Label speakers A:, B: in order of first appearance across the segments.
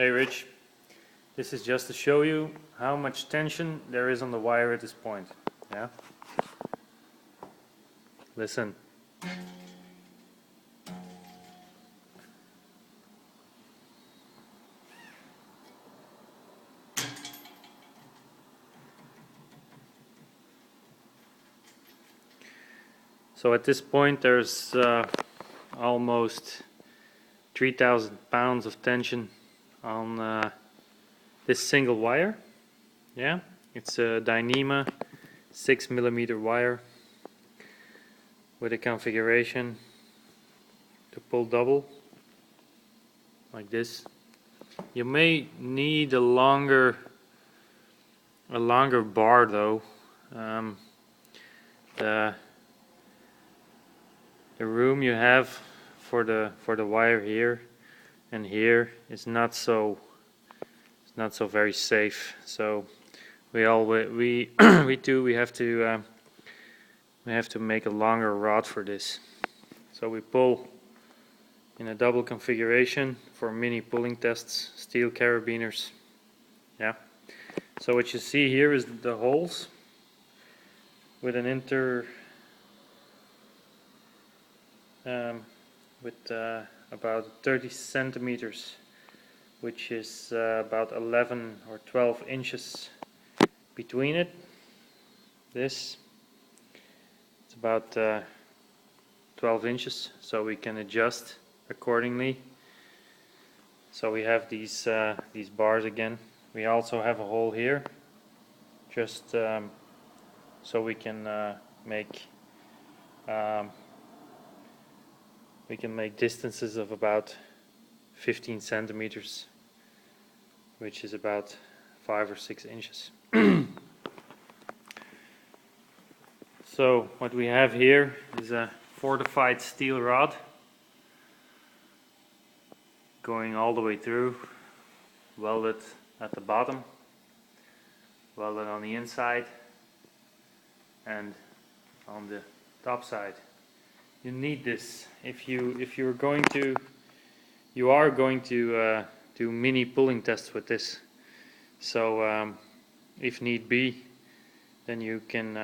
A: Hey Rich, this is just to show you how much tension there is on the wire at this point. Yeah? Listen. So at this point there's almost 3,000 pounds of tension on this single wire. Yeah, it's a Dyneema 6mm wire with a configuration to pull double like this. You may need a longer bar though. The room you have for the wire here and here is not so very safe. So we have to make a longer rod for this. So we pull in a double configuration for mini pulling tests, steel carabiners. Yeah. So what you see here is the holes with an about 30 centimeters, which is about 11 or 12 inches between it. It's about 12 inches, so we can adjust accordingly. So we have these bars again. We also have a hole here, just so we can make distances of about 15 centimeters, which is about 5 or 6 inches. So what we have here is a fortified steel rod going all the way through, welded at the bottom, welded on the inside and on the top side. You need this if you are going to do mini pulling tests with this. So if need be, then you can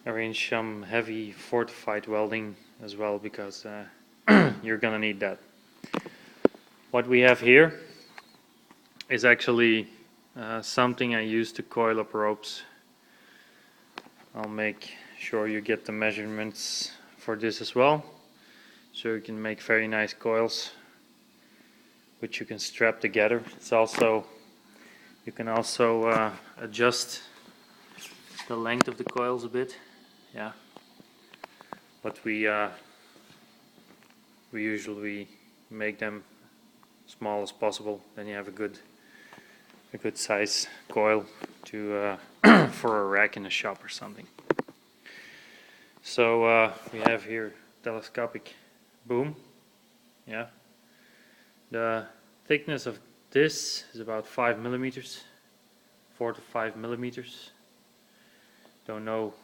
A: arrange some heavy fortified welding as well, because you're gonna need that. What we have here is actually something I use to coil up ropes. I'll make sure you get the measurements for this as well, so you can make very nice coils which you can strap together. You can also adjust the length of the coils a bit. Yeah, but we usually make them small as possible. Then you have a good size coil to for a rack in a shop or something. So we have here telescopic boom. Yeah, the thickness of this is about 5 millimeters, 4 to 5 millimeters. Don't know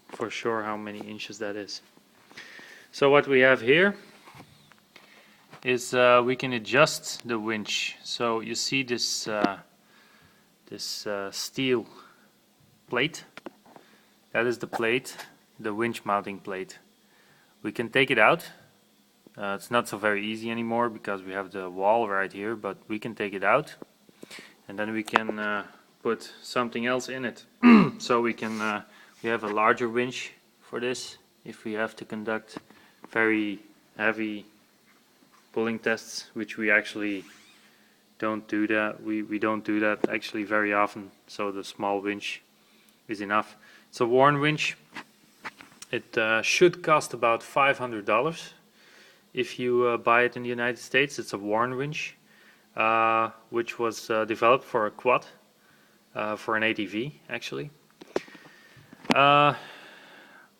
A: for sure how many inches that is. So what we have here is we can adjust the winch. So you see this steel plate. That is the plate, the winch mounting plate. We can take it out. It's not so very easy anymore because we have the wall right here, but we can take it out and then we can put something else in it. So we have a larger winch for this if we have to conduct very heavy pulling tests, which we actually don't do that. We don't do that actually very often, so the small winch is enough. It's a Warn winch. It should cost about $500 if you buy it in the United States. It's a Warn winch, which was developed for a quad, for an ATV actually.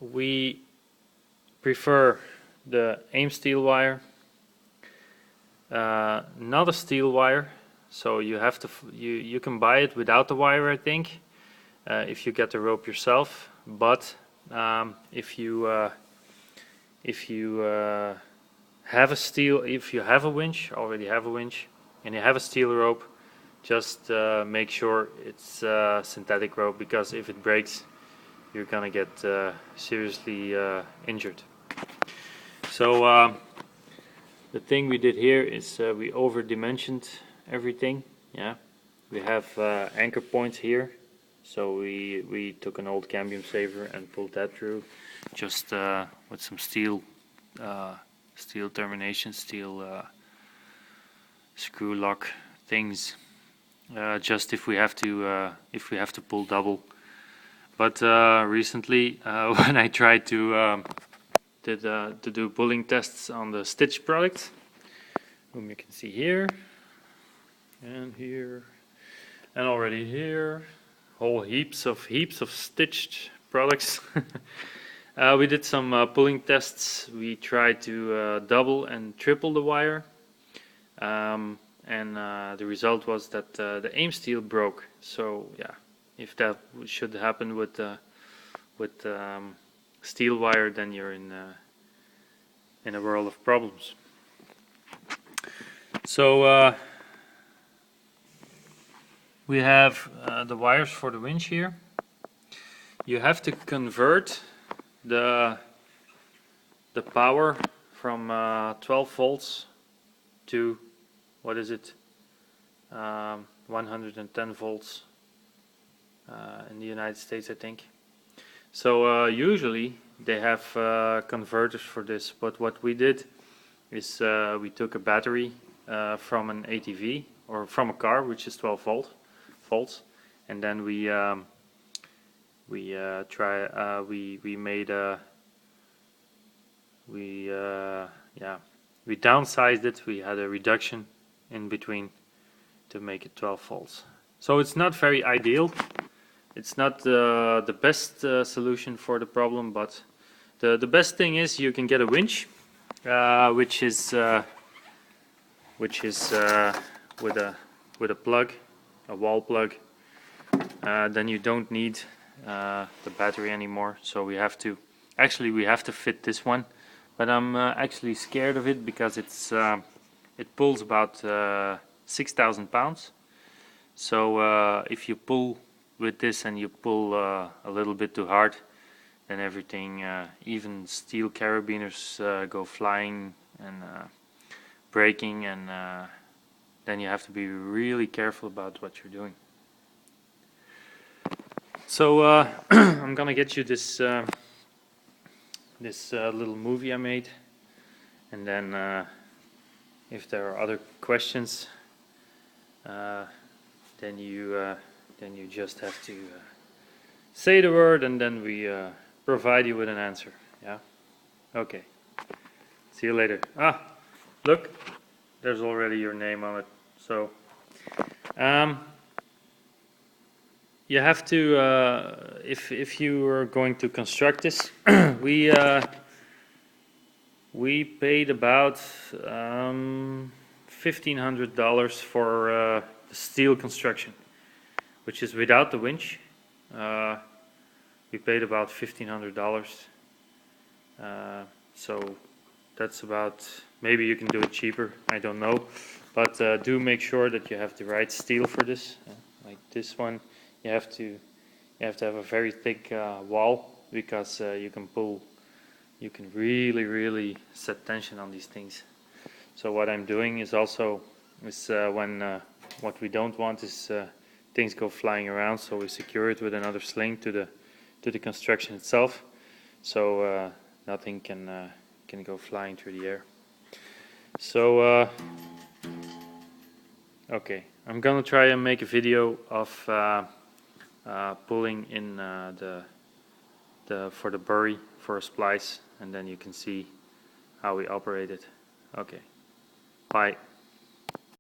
A: We prefer the AIM steel wire, not a steel wire. So you have to you can buy it without the wire, I think, if you get the rope yourself. But if you have a steel, if you have a winch, already have a winch, and you have a steel rope, just make sure it's synthetic rope, because if it breaks, you're gonna get seriously injured. So the thing we did here is we over-dimensioned everything. Yeah, we have anchor points here, so we took an old cambium saver and pulled that through, just with some steel termination, steel screw lock things, just if we have to pull double. But recently, when I tried to do pulling tests on the Stitch product, whom you can see here and here and already here, whole heaps of stitched products. We did some pulling tests. We tried to double and triple the wire, and the result was that the aim steel broke. So yeah, if that should happen with steel wire, then you're in a world of problems. So we have the wires for the winch here. You have to convert the power from 12 volts to, what is it, 110 volts in the United States, I think. So usually they have converters for this, but what we did is we took a battery from an ATV or from a car, which is 12 volts, and then we downsized it. We had a reduction in between to make it 12 volts. So it's not very ideal. It's not the best solution for the problem, but the best thing is you can get a winch, which is with a plug, a wall plug. Then you don't need the battery anymore. So we have to fit this one, but I'm actually scared of it because it pulls about 6,000 pounds. So if you pull with this and you pull a little bit too hard, then everything, even steel carabiners, go flying and breaking, and then you have to be really careful about what you're doing. So I'm gonna get you this little movie I made, and then if there are other questions, then you just have to say the word, and then we provide you with an answer. Yeah? Okay. See you later. Ah, look, there's already your name on it. So you have to, if you are going to construct this, we paid about $1,500 for the steel construction, which is without the winch. We paid about $1,500. So that's about, maybe you can do it cheaper, I don't know. But do make sure that you have the right steel for this. Like this one, you have to have a very thick wall, because you can really set tension on these things. So what I'm doing is also when what we don't want is things go flying around, so we secure it with another sling to the construction itself, so nothing can go flying through the air. So okay, I'm gonna try and make a video of pulling in for the bury for a splice, and then you can see how we operate it. Okay, bye.